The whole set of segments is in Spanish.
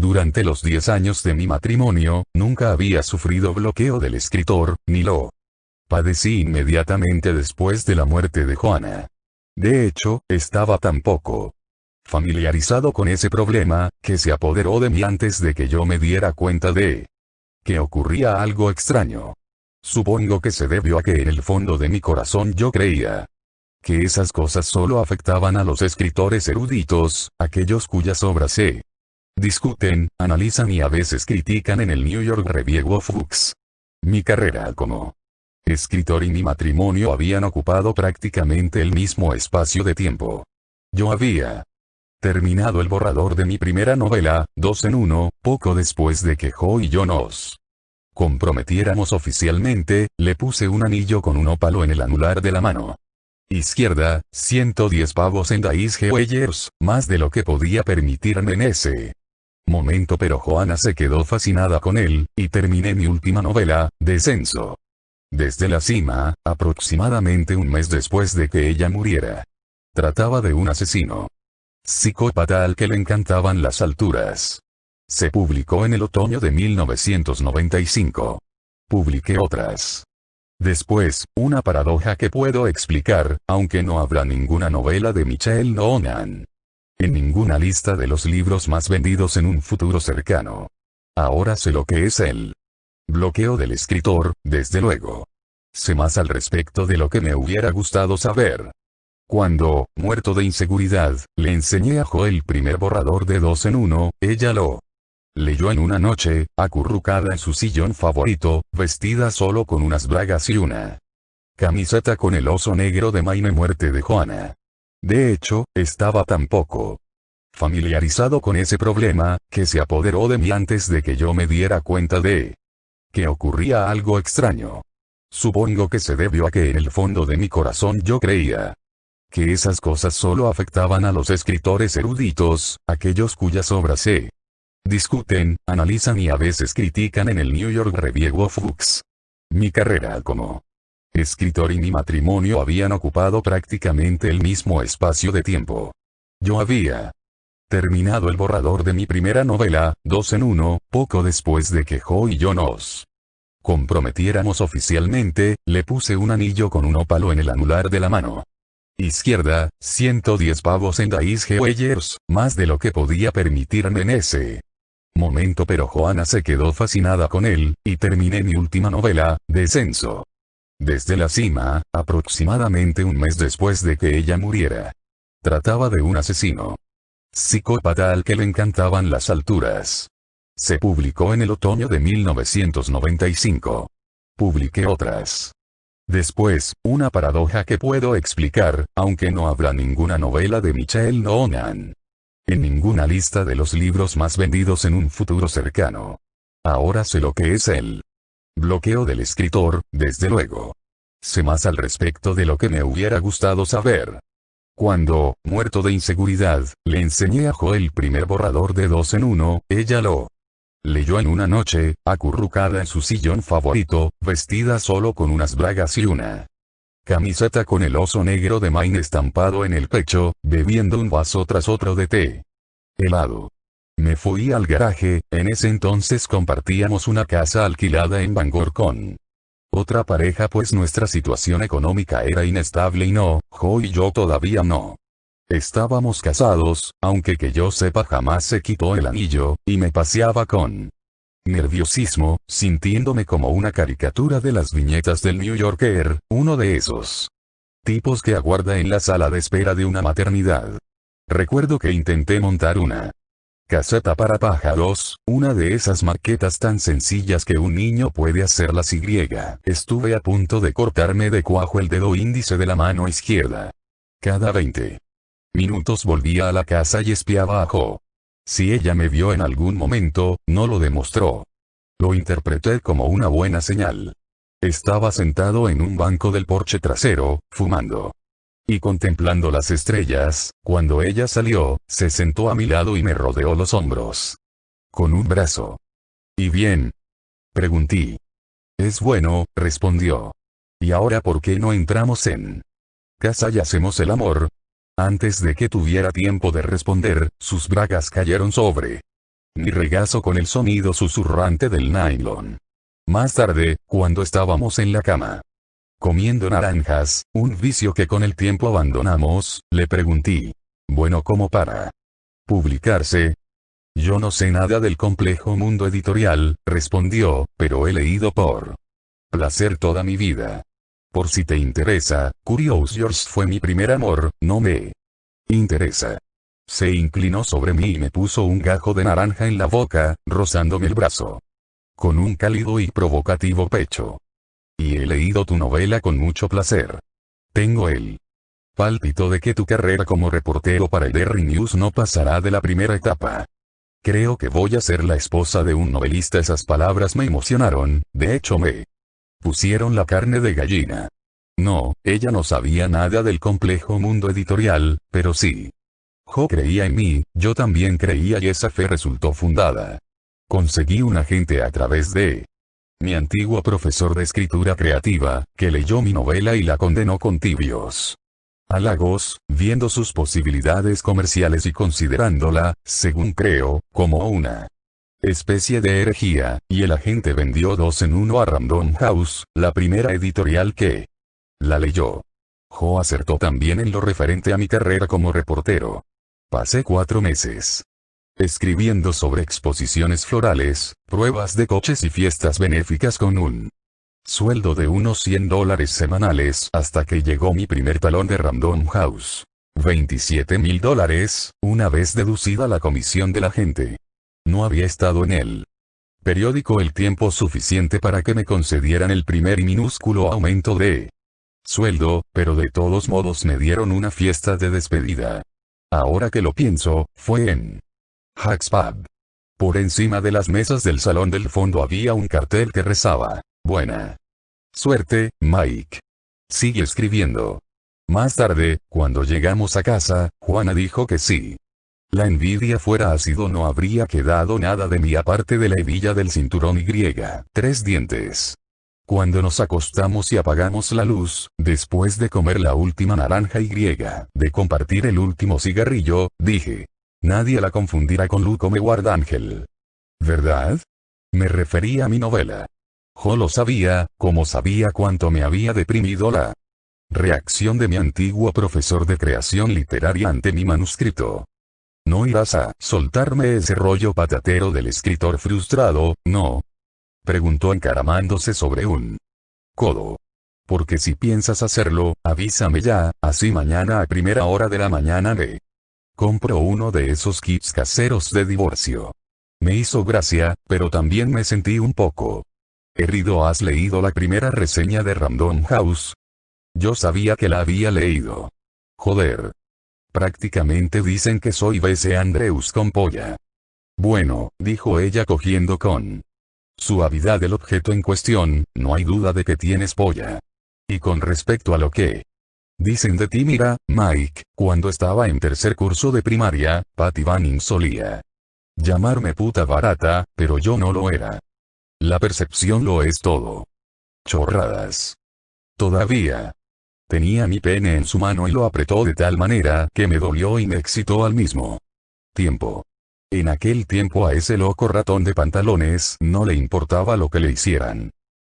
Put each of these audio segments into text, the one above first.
Durante los 10 años de mi matrimonio, nunca había sufrido bloqueo del escritor, ni lo padecí inmediatamente después de la muerte de Joanna. De hecho, estaba tan poco familiarizado con ese problema, que se apoderó de mí antes de que yo me diera cuenta de que ocurría algo extraño. Supongo que se debió a que en el fondo de mi corazón yo creía que esas cosas solo afectaban a los escritores eruditos, aquellos cuyas obras se discuten, analizan y a veces critican en el New York Review of Books. Mi carrera como escritor y mi matrimonio habían ocupado prácticamente el mismo espacio de tiempo. Yo había terminado el borrador de mi primera novela, 2 en 1, poco después de que Jo y yo nos comprometiéramos oficialmente. Le puse un anillo con un ópalo en el anular de la mano izquierda, 110 pavos en Dice Jewelers, más de lo que podía permitirme en ese momento, pero Joanna se quedó fascinada con él, y terminé mi última novela, Descenso. Desde la cima, aproximadamente un mes después de que ella muriera. Trataba de un asesino psicópata al que le encantaban las alturas. Se publicó en el otoño de 1995. Publiqué otras. Después, una paradoja que puedo explicar, aunque no habrá ninguna novela de Michael Noonan en ninguna lista de los libros más vendidos en un futuro cercano. Ahora sé lo que es el bloqueo del escritor, desde luego. Sé más al respecto de lo que me hubiera gustado saber. Cuando, muerto de inseguridad, le enseñé a Jo el primer borrador de 2 en 1, ella lo leyó en una noche, acurrucada en su sillón favorito, vestida solo con unas bragas y una camiseta con el oso negro de Maine, muerte de Joanna. De hecho, estaba tan poco familiarizado con ese problema, que se apoderó de mí antes de que yo me diera cuenta de que ocurría algo extraño. Supongo que se debió a que en el fondo de mi corazón yo creía que esas cosas solo afectaban a los escritores eruditos, aquellos cuyas obras se discuten, analizan y a veces critican en el New York Review of Books. Mi carrera como escritor y mi matrimonio habían ocupado prácticamente el mismo espacio de tiempo. Yo había terminado el borrador de mi primera novela, 2 en 1, poco después de que Jo y yo nos comprometiéramos oficialmente. Le puse un anillo con un ópalo en el anular de la mano izquierda, 110 pavos en Dice Jewelers, más de lo que podía permitirme en ese momento, pero Joanna se quedó fascinada con él, y terminé mi última novela, Descenso. Desde la cima, aproximadamente un mes después de que ella muriera. Trataba de un asesino psicópata al que le encantaban las alturas. Se publicó en el otoño de 1995. Publiqué otras. Después, una paradoja que puedo explicar, aunque no habrá ninguna novela de Michael Noonan en ninguna lista de los libros más vendidos en un futuro cercano. Ahora sé lo que es el bloqueo del escritor, desde luego. Sé más al respecto de lo que me hubiera gustado saber. Cuando, muerto de inseguridad, le enseñé a Jo el primer borrador de 2 en 1, ella lo leyó en una noche, acurrucada en su sillón favorito, vestida solo con unas bragas y una camiseta con el oso negro de Maine estampado en el pecho, bebiendo un vaso tras otro de té helado. Me fui al garaje. En ese entonces compartíamos una casa alquilada en Bangor con otra pareja, pues nuestra situación económica era inestable y no, Jo y yo todavía no estábamos casados, aunque que yo sepa jamás se quitó el anillo, y me paseaba con nerviosismo, sintiéndome como una caricatura de las viñetas del New Yorker, uno de esos tipos que aguarda en la sala de espera de una maternidad. Recuerdo que intenté montar una caseta para pájaros, una de esas maquetas tan sencillas que un niño puede hacerlas y. Estuve a punto de cortarme de cuajo el dedo índice de la mano izquierda. Cada 20 minutos volvía a la casa y espiaba a Jo. Si ella me vio en algún momento, no lo demostró. Lo interpreté como una buena señal. Estaba sentado en un banco del porche trasero, fumando y contemplando las estrellas, cuando ella salió, se sentó a mi lado y me rodeó los hombros con un brazo. ¿Y bien?, pregunté. Es bueno, respondió. ¿Y ahora por qué no entramos en casa y hacemos el amor? Antes de que tuviera tiempo de responder, sus bragas cayeron sobre Mi regazo con el sonido susurrante del nylon. Más tarde, cuando estábamos en la cama, comiendo naranjas, un vicio que con el tiempo abandonamos, le pregunté. Bueno, ¿cómo para publicarse? Yo no sé nada del complejo mundo editorial, respondió, pero he leído por placer toda mi vida. Por si te interesa, Curious George fue mi primer amor, no me interesa. Se inclinó sobre mí y me puso un gajo de naranja en la boca, rozándome el brazo con un cálido y provocativo pecho. Y he leído tu novela con mucho placer. Tengo el pálpito de que tu carrera como reportero para el Daily News no pasará de la primera etapa. Creo que voy a ser la esposa de un novelista. Esas palabras me emocionaron, de hecho me pusieron la carne de gallina. No, ella no sabía nada del complejo mundo editorial, pero sí. Jo creía en mí, yo también creía y esa fe resultó fundada. Conseguí un agente a través de mi antiguo profesor de escritura creativa, que leyó mi novela y la condenó con tibios halagos, viendo sus posibilidades comerciales y considerándola, según creo, como una especie de herejía, y el agente vendió 2 en 1 a Random House, la primera editorial que la leyó. Jo acertó también en lo referente a mi carrera como reportero. Pasé 4 meses escribiendo sobre exposiciones florales, pruebas de coches y fiestas benéficas con un sueldo de unos $100 semanales hasta que llegó mi primer talón de Random House. $27,000, una vez deducida la comisión de la gente. No había estado en el periódico el tiempo suficiente para que me concedieran el primer y minúsculo aumento de sueldo, pero de todos modos me dieron una fiesta de despedida. Ahora que lo pienso, fue en Hacks Pub. Por encima de las mesas del salón del fondo había un cartel que rezaba: buena suerte, Mike. Sigue escribiendo. Más tarde, cuando llegamos a casa, Juana dijo que si la envidia fuera ácido no habría quedado nada de mí aparte de la hebilla del cinturón y 3 dientes. Cuando nos acostamos y apagamos la luz, después de comer la última naranja y de compartir el último cigarrillo, dije: nadie la confundirá con Luco me guarda ángel. ¿Verdad? Me refería a mi novela. Jo lo sabía, como sabía cuánto me había deprimido la reacción de mi antiguo profesor de creación literaria ante mi manuscrito. ¿No irás a soltarme ese rollo patatero del escritor frustrado, no? Preguntó encaramándose sobre un codo. Porque si piensas hacerlo, avísame ya, así mañana a primera hora de la mañana me compro uno de esos kits caseros de divorcio. Me hizo gracia, pero también me sentí un poco herido. ¿Has leído la primera reseña de Random House? Yo sabía que la había leído. Joder. Prácticamente dicen que soy B.C. Andrews con polla. Bueno, dijo ella cogiendo con suavidad el objeto en cuestión, no hay duda de que tienes polla. Y con respecto a lo que dicen de ti, mira, Mike, cuando estaba en tercer curso de primaria, Patty Banning solía llamarme puta barata, pero yo no lo era. La percepción lo es todo. Chorradas. Todavía tenía mi pene en su mano y lo apretó de tal manera que me dolió y me excitó al mismo tiempo. En aquel tiempo a ese loco ratón de pantalones no le importaba lo que le hicieran.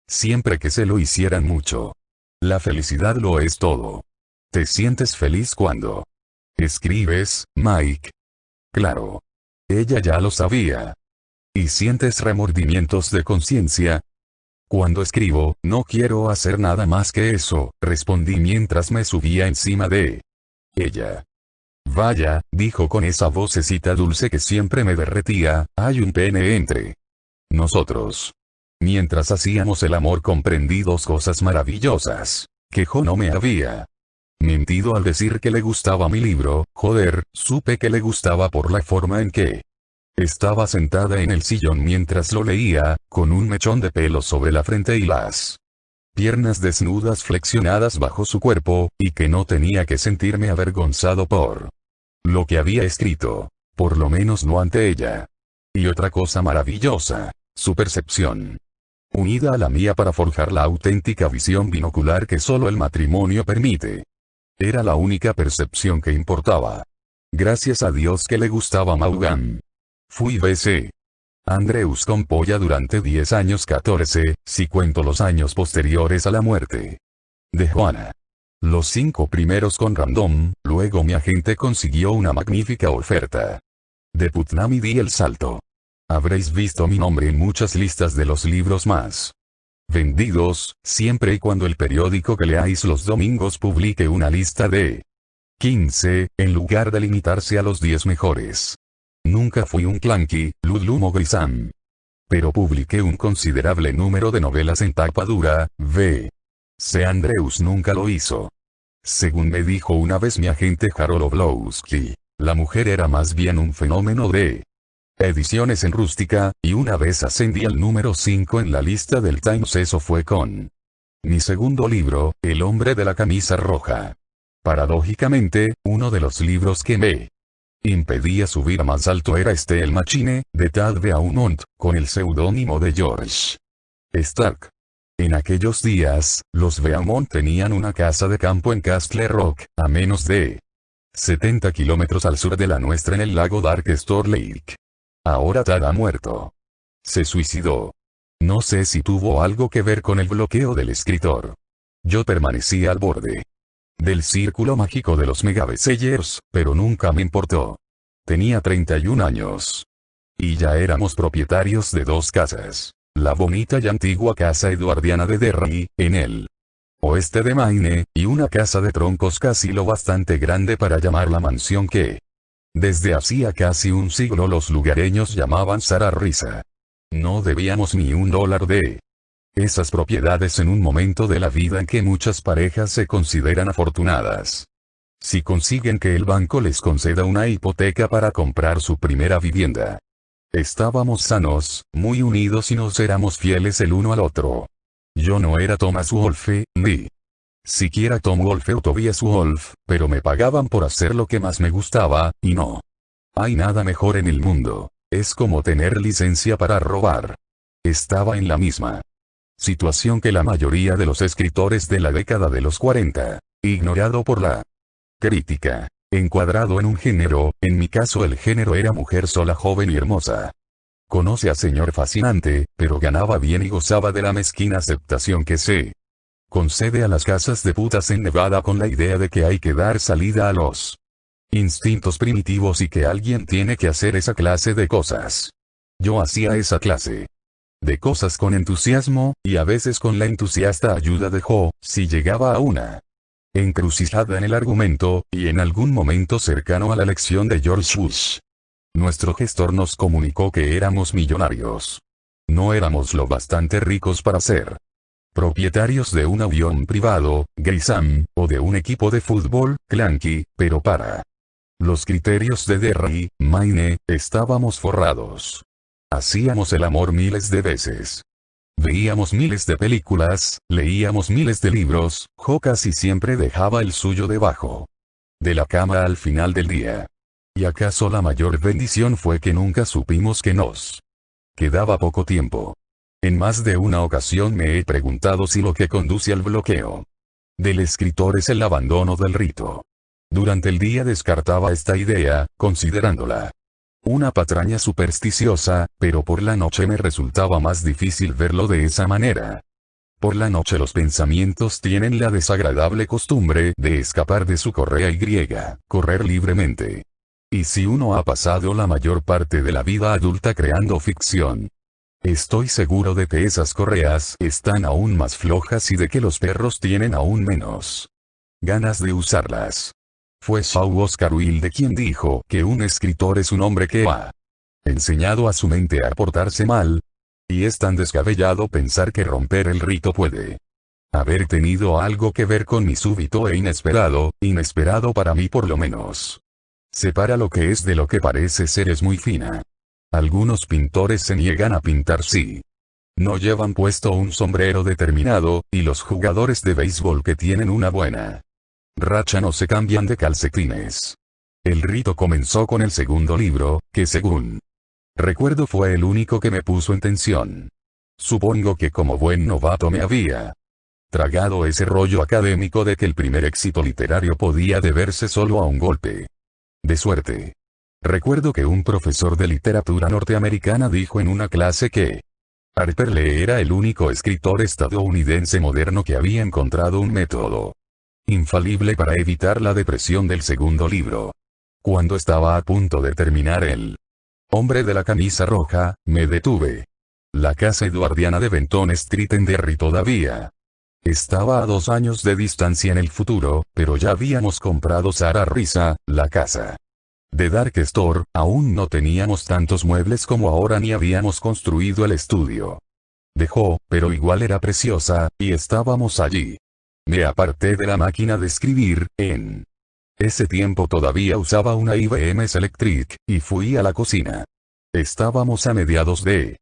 Siempre que se lo hicieran mucho. La felicidad lo es todo. ¿Te sientes feliz cuando escribes, Mike? Claro. Ella ya lo sabía. ¿Y sientes remordimientos de conciencia? Cuando escribo, no quiero hacer nada más que eso, respondí mientras me subía encima de ella. Vaya, dijo con esa vocecita dulce que siempre me derretía, hay un pene entre nosotros. Mientras hacíamos el amor comprendí 2 cosas maravillosas, que Jo no me había mentido al decir que le gustaba mi libro. Joder, supe que le gustaba por la forma en que estaba sentada en el sillón mientras lo leía, con un mechón de pelo sobre la frente y las piernas desnudas flexionadas bajo su cuerpo, y que no tenía que sentirme avergonzado por lo que había escrito, por lo menos no ante ella. Y otra cosa maravillosa, su percepción, unida a la mía para forjar la auténtica visión binocular que solo el matrimonio permite. Era la única percepción que importaba. Gracias a Dios que le gustaba Maugham. Fui B.C. Andrews con polla durante 10 años 14, si cuento los años posteriores a la muerte de Juana. Los 5 primeros con random, luego mi agente consiguió una magnífica oferta. De Putnam y di el salto. Habréis visto mi nombre en muchas listas de los libros más vendidos, siempre y cuando el periódico que leáis los domingos publique una lista de 15, en lugar de limitarse a los 10 mejores. Nunca fui un Clanky, Ludlum o Grisam. Pero publiqué un considerable número de novelas en tapa dura, V.C. Andrews nunca lo hizo. Según me dijo una vez mi agente Harold Oblowski, la mujer era más bien un fenómeno de ediciones en rústica, y una vez ascendí al número 5 en la lista del Times. Eso fue con mi segundo libro, El hombre de la camisa roja. Paradójicamente, uno de los libros que me impedía subir más alto era El Machine, de Tad Beaumont, con el seudónimo de George Stark. En aquellos días, los Beaumont tenían una casa de campo en Castle Rock, a menos de 70 kilómetros al sur de la nuestra en el lago Dark Store Lake. Ahora Tad ha muerto. Se suicidó. No sé si tuvo algo que ver con el bloqueo del escritor. Yo permanecí al borde del círculo mágico de los megabestsellers, pero nunca me importó. Tenía 31 años. Y ya éramos propietarios de 2 casas. La bonita y antigua casa eduardiana de Derry, en el oeste de Maine, y una casa de troncos casi lo bastante grande para llamar la mansión que desde hacía casi un siglo los lugareños llamaban Sara Risa. No debíamos ni $1 de esas propiedades en un momento de la vida en que muchas parejas se consideran afortunadas. Si consiguen que el banco les conceda una hipoteca para comprar su primera vivienda. Estábamos sanos, muy unidos y nos éramos fieles el uno al otro. Yo no era Thomas Wolfe, ni siquiera Tom Wolfe o Tobias Wolfe, pero me pagaban por hacer lo que más me gustaba, y no hay nada mejor en el mundo. Es como tener licencia para robar. Estaba en la misma situación que la mayoría de los escritores de la década de los 40, ignorado por la crítica, encuadrado en un género, en mi caso el género era mujer sola, joven y hermosa. Conoce a señor fascinante, pero ganaba bien y gozaba de la mezquina aceptación que se concede a las casas de putas en Nevada con la idea de que hay que dar salida a los instintos primitivos y que alguien tiene que hacer esa clase de cosas. Yo hacía esa clase de cosas con entusiasmo, y a veces con la entusiasta ayuda de Jo, si llegaba a una encrucijada en el argumento, y en algún momento cercano a la elección de George Bush. Nuestro gestor nos comunicó que éramos millonarios. No éramos lo bastante ricos para ser propietarios de un avión privado, Grisam, o de un equipo de fútbol, Clanky, pero para los criterios de Derry, Maine, estábamos forrados. Hacíamos el amor miles de veces. Veíamos miles de películas, leíamos miles de libros, Jo casi siempre dejaba el suyo debajo de la cama al final del día. Y acaso la mayor bendición fue que nunca supimos que nos quedaba poco tiempo. En más de una ocasión me he preguntado si lo que conduce al bloqueo del escritor es el abandono del rito. Durante el día descartaba esta idea, considerándola una patraña supersticiosa, pero por la noche me resultaba más difícil verlo de esa manera. Por la noche los pensamientos tienen la desagradable costumbre de escapar de su correa y correr libremente. Y si uno ha pasado la mayor parte de la vida adulta creando ficción, estoy seguro de que esas correas están aún más flojas y de que los perros tienen aún menos ganas de usarlas. Fue Shaw Oscar Wilde quien dijo que un escritor es un hombre que ha enseñado a su mente a portarse mal. Y es tan descabellado pensar que romper el rito puede haber tenido algo que ver con mi súbito e inesperado para mí por lo menos. Separa lo que es de lo que parece ser es muy fina. Algunos pintores se niegan a pintar si no llevan puesto un sombrero determinado, y los jugadores de béisbol que tienen una buena racha no se cambian de calcetines. El rito comenzó con el segundo libro, que según recuerdo fue el único que me puso en tensión. Supongo que como buen novato me había tragado ese rollo académico de que el primer éxito literario podía deberse solo a un golpe de suerte. Recuerdo que un profesor de literatura norteamericana dijo en una clase que Harper Lee era el único escritor estadounidense moderno que había encontrado un método infalible para evitar la depresión del segundo libro. Cuando estaba a punto de terminar El hombre de la camisa roja, me detuve. La casa eduardiana de Benton Street en Derry todavía estaba a 2 años de distancia en el futuro, pero ya habíamos comprado Sarah Risa, la casa de Dark Store, aún no teníamos tantos muebles como ahora ni habíamos construido el estudio de pero igual era preciosa, y estábamos allí. Me aparté de la máquina de escribir, en ese tiempo todavía usaba una IBM Selectric, y fui a la cocina. Estábamos a mediados de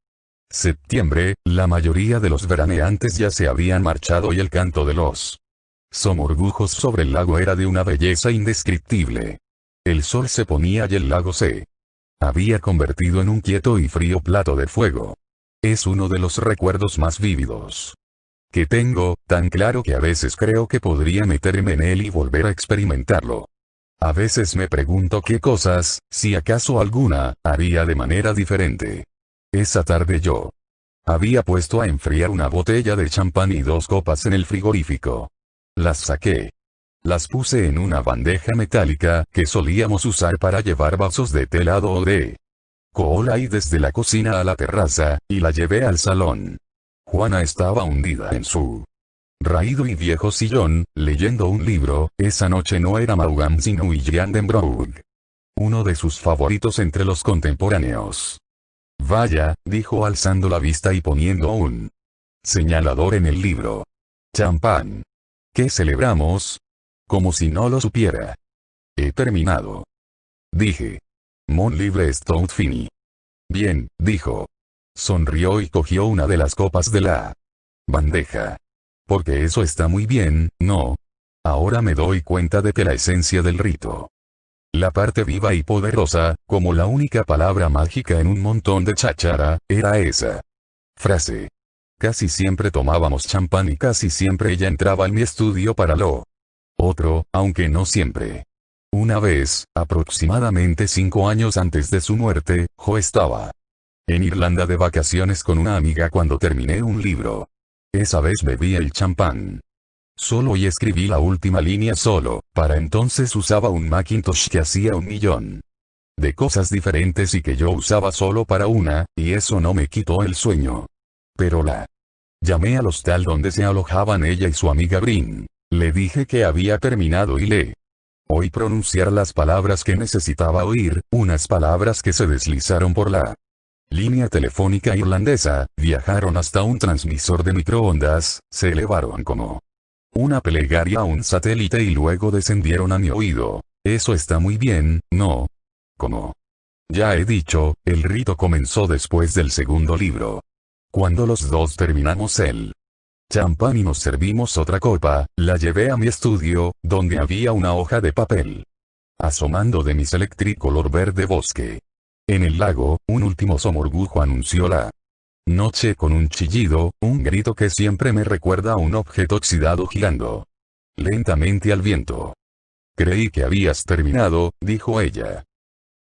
septiembre, la mayoría de los veraneantes ya se habían marchado y el canto de los somorgujos sobre el lago era de una belleza indescriptible. El sol se ponía y el lago se había convertido en un quieto y frío plato de fuego. Es uno de los recuerdos más vívidos que tengo, tan claro que a veces creo que podría meterme en él y volver a experimentarlo. A veces me pregunto qué cosas, si acaso alguna, haría de manera diferente. Esa tarde yo había puesto a enfriar una botella de champán y 2 copas en el frigorífico. Las saqué. Las puse en una bandeja metálica que solíamos usar para llevar vasos de té helado o de cola y desde la cocina a la terraza, y la llevé al salón. Juana estaba hundida en su raído y viejo sillón, leyendo un libro. Esa noche no era Maugham sino William Denbrough, uno de sus favoritos entre los contemporáneos. Vaya, dijo alzando la vista y poniendo un señalador en el libro. Champán. ¿Qué celebramos? Como si no lo supiera. He terminado. Dije. Mon livre stout fini. Bien, dijo. Sonrió y cogió una de las copas de la bandeja. Porque eso está muy bien, ¿no? Ahora me doy cuenta de que la esencia del rito, la parte viva y poderosa, como la única palabra mágica en un montón de cháchara, era esa frase. Casi siempre tomábamos champán y casi siempre ella entraba en mi estudio para lo otro, aunque no siempre. Una vez, aproximadamente 5 años antes de su muerte, Jo estaba en Irlanda de vacaciones con una amiga cuando terminé un libro. Esa vez bebí el champán solo y escribí la última línea solo. Para entonces usaba un Macintosh que hacía 1.000.000 de cosas diferentes y que yo usaba solo para una, y eso no me quitó el sueño. Pero la llamé al hostal donde se alojaban ella y su amiga Brin. Le dije que había terminado y le oí pronunciar las palabras que necesitaba oír, unas palabras que se deslizaron por la línea telefónica irlandesa, viajaron hasta un transmisor de microondas, se elevaron como una plegaria a un satélite y luego descendieron a mi oído. Eso está muy bien, ¿no? Como ya he dicho, el rito comenzó después del segundo libro. Cuando los dos terminamos el champán y nos servimos otra copa, la llevé a mi estudio, donde había una hoja de papel asomando de mi Selectric color verde bosque. En el lago, un último somorgujo anunció la noche con un chillido, un grito que siempre me recuerda a un objeto oxidado girando lentamente al viento. Creí que habías terminado, dijo ella.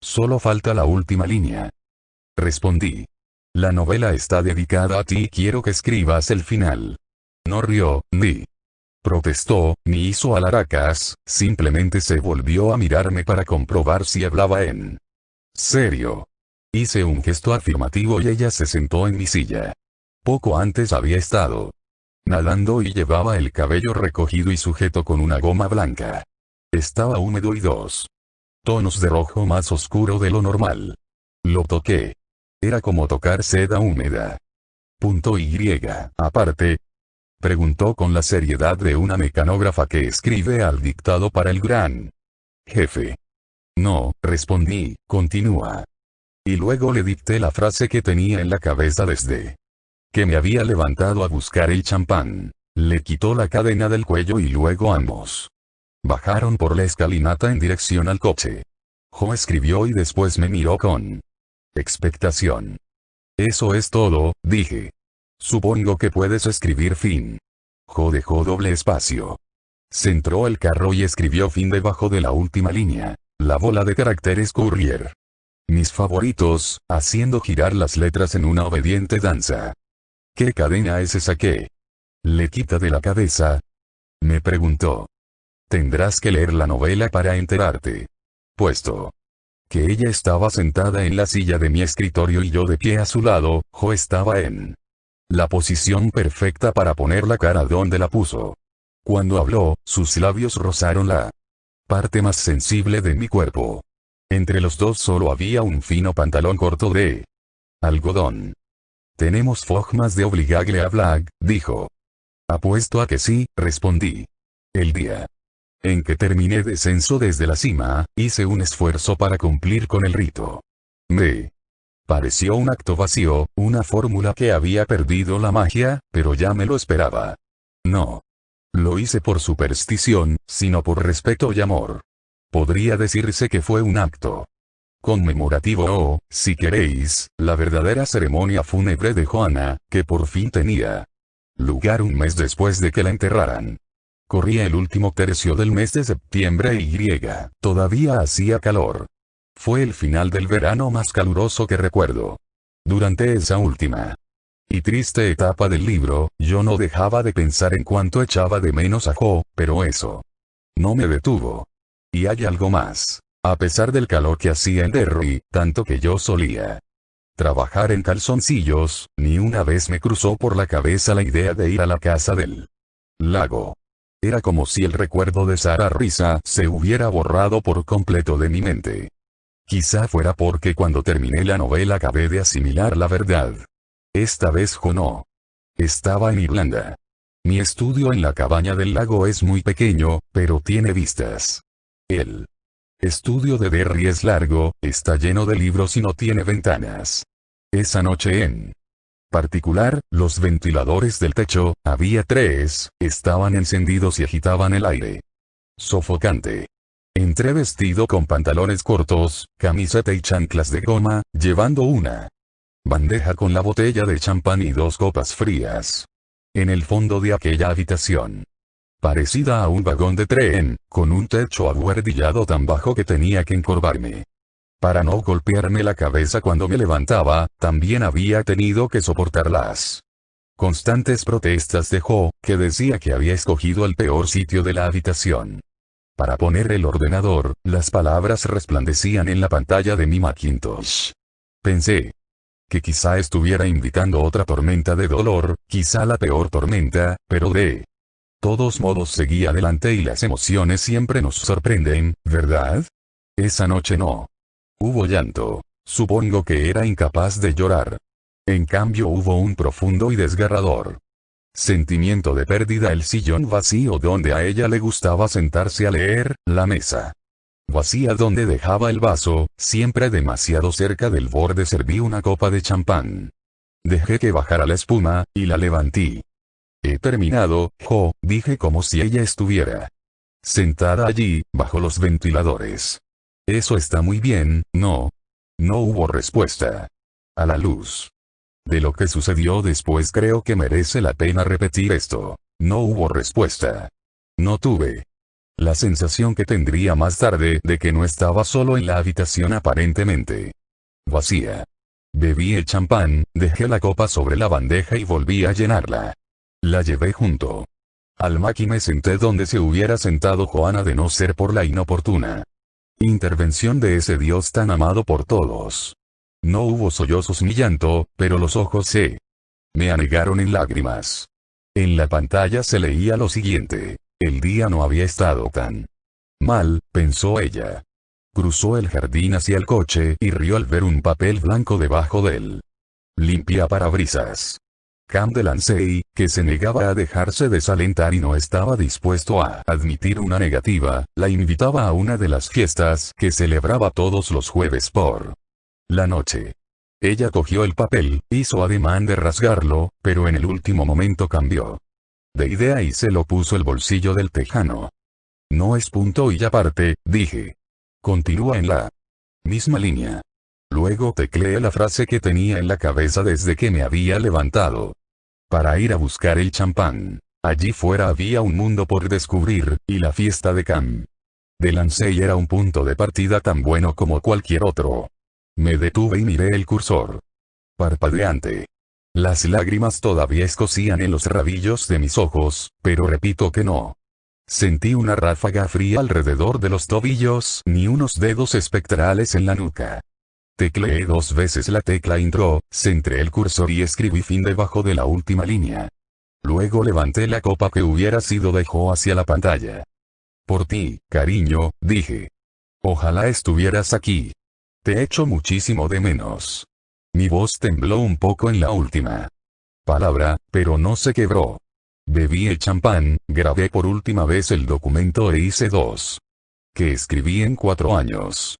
Solo falta la última línea. Respondí. La novela está dedicada a ti y quiero que escribas el final. No rió, ni protestó, ni hizo alaracas, simplemente se volvió a mirarme para comprobar si hablaba en serio. Hice un gesto afirmativo y ella se sentó en mi silla. Poco antes había estado nadando y llevaba el cabello recogido y sujeto con una goma blanca. Estaba húmedo y 2 tonos de rojo más oscuro de lo normal. Lo toqué. Era como tocar seda húmeda. Y aparte, preguntó con la seriedad de una mecanógrafa que escribe al dictado para el gran jefe. No, respondí, continúa. Y luego le dicté la frase que tenía en la cabeza desde que me había levantado a buscar el champán. Le quitó la cadena del cuello y luego ambos bajaron por la escalinata en dirección al coche. Jo escribió y después me miró con expectación. Eso es todo, dije. Supongo que puedes escribir fin. Jo dejó doble espacio. Centró el carro y escribió fin debajo de la última línea. La bola de caracteres Courier. Mis favoritos, haciendo girar las letras en una obediente danza. ¿Qué cadena es esa que le quita de la cabeza? Me preguntó. Tendrás que leer la novela para enterarte. Puesto que ella estaba sentada en la silla de mi escritorio y yo de pie a su lado, Jo estaba en la posición perfecta para poner la cara donde la puso. Cuando habló, sus labios rozaron la parte más sensible de mi cuerpo. Entre los dos solo había un fino pantalón corto de algodón. Tenemos formas de obligarle a hablar, dijo. Apuesto a que sí, respondí. El día en que terminé descenso desde la cima, hice un esfuerzo para cumplir con el rito. Me pareció un acto vacío, una fórmula que había perdido la magia, pero ya me lo esperaba. No lo hice por superstición, sino por respeto y amor. Podría decirse que fue un acto conmemorativo o, si queréis, la verdadera ceremonia fúnebre de Joanna, que por fin tenía lugar un mes después de que la enterraran. Corría el último tercio del mes de septiembre y todavía hacía calor. Fue el final del verano más caluroso que recuerdo. Durante esa última y triste etapa del libro, yo no dejaba de pensar en cuánto echaba de menos a Jo, pero eso no me detuvo. Y hay algo más. A pesar del calor que hacía en Derry, tanto que yo solía trabajar en calzoncillos, ni una vez me cruzó por la cabeza la idea de ir a la casa del lago. Era como si el recuerdo de Sarah Risa se hubiera borrado por completo de mi mente. Quizá fuera porque cuando terminé la novela acabé de asimilar la verdad. Esta vez Jo no estaba en Irlanda. Mi estudio en la cabaña del lago es muy pequeño, pero tiene vistas. El estudio de Derry es largo, está lleno de libros y no tiene ventanas. Esa noche en particular, los ventiladores del techo, había 3, estaban encendidos y agitaban el aire sofocante. Entré vestido con pantalones cortos, camiseta y chanclas de goma, llevando una bandeja con la botella de champán y 2 copas frías. En el fondo de aquella habitación, parecida a un vagón de tren, con un techo abuhardillado tan bajo que tenía que encorvarme para no golpearme la cabeza cuando me levantaba, también había tenido que soportar las constantes protestas de Jo, que decía que había escogido el peor sitio de la habitación para poner el ordenador. Las palabras resplandecían en la pantalla de mi Macintosh. Pensé que quizá estuviera invitando otra tormenta de dolor, quizá la peor tormenta, pero de todos modos seguí adelante y las emociones siempre nos sorprenden, ¿verdad? Esa noche no hubo llanto. Supongo que era incapaz de llorar. En cambio hubo un profundo y desgarrador sentimiento de pérdida. El sillón vacío donde a ella le gustaba sentarse a leer, la mesa vacía donde dejaba el vaso, siempre demasiado cerca del borde. Serví una copa de champán. Dejé que bajara la espuma, y la levanté. He terminado, Jo, dije como si ella estuviera sentada allí, bajo los ventiladores. Eso está muy bien, ¿no? No hubo respuesta. A la luz de lo que sucedió después, creo que merece la pena repetir esto. No hubo respuesta. No tuve la sensación que tendría más tarde de que no estaba solo en la habitación aparentemente vacía. Bebí el champán, dejé la copa sobre la bandeja y volví a llenarla. La llevé junto al Mac y me senté donde se hubiera sentado Joanna de no ser por la inoportuna intervención de ese Dios tan amado por todos. No hubo sollozos ni llanto, pero los ojos se me anegaron en lágrimas. En la pantalla se leía lo siguiente: el día no había estado tan mal, pensó ella. Cruzó el jardín hacia el coche y rió al ver un papel blanco debajo del limpiaparabrisas. Cam Delancey, que se negaba a dejarse desalentar y no estaba dispuesto a admitir una negativa, la invitaba a una de las fiestas que celebraba todos los jueves por la noche. Ella cogió el papel, hizo ademán de rasgarlo, pero en el último momento cambió de idea y se lo puso el bolsillo del tejano. No es punto y aparte, dije. Continúa en la misma línea. Luego tecleé la frase que tenía en la cabeza desde que me había levantado para ir a buscar el champán. Allí fuera había un mundo por descubrir, y la fiesta de Cam Delancey era un punto de partida tan bueno como cualquier otro. Me detuve y miré el cursor. Parpadeante. Las lágrimas todavía escocían en los rabillos de mis ojos, pero repito que no. Sentí una ráfaga fría alrededor de los tobillos, ni unos dedos espectrales en la nuca. Tecleé 2 veces la tecla intro, centré el cursor y escribí fin debajo de la última línea. Luego levanté la copa que hubiera sido dejó hacia la pantalla. Por ti, cariño, dije. Ojalá estuvieras aquí. Te echo muchísimo de menos. Mi voz tembló un poco en la última palabra, pero no se quebró. Bebí el champán, grabé por última vez el documento e hice 2. Que escribí en 4 años.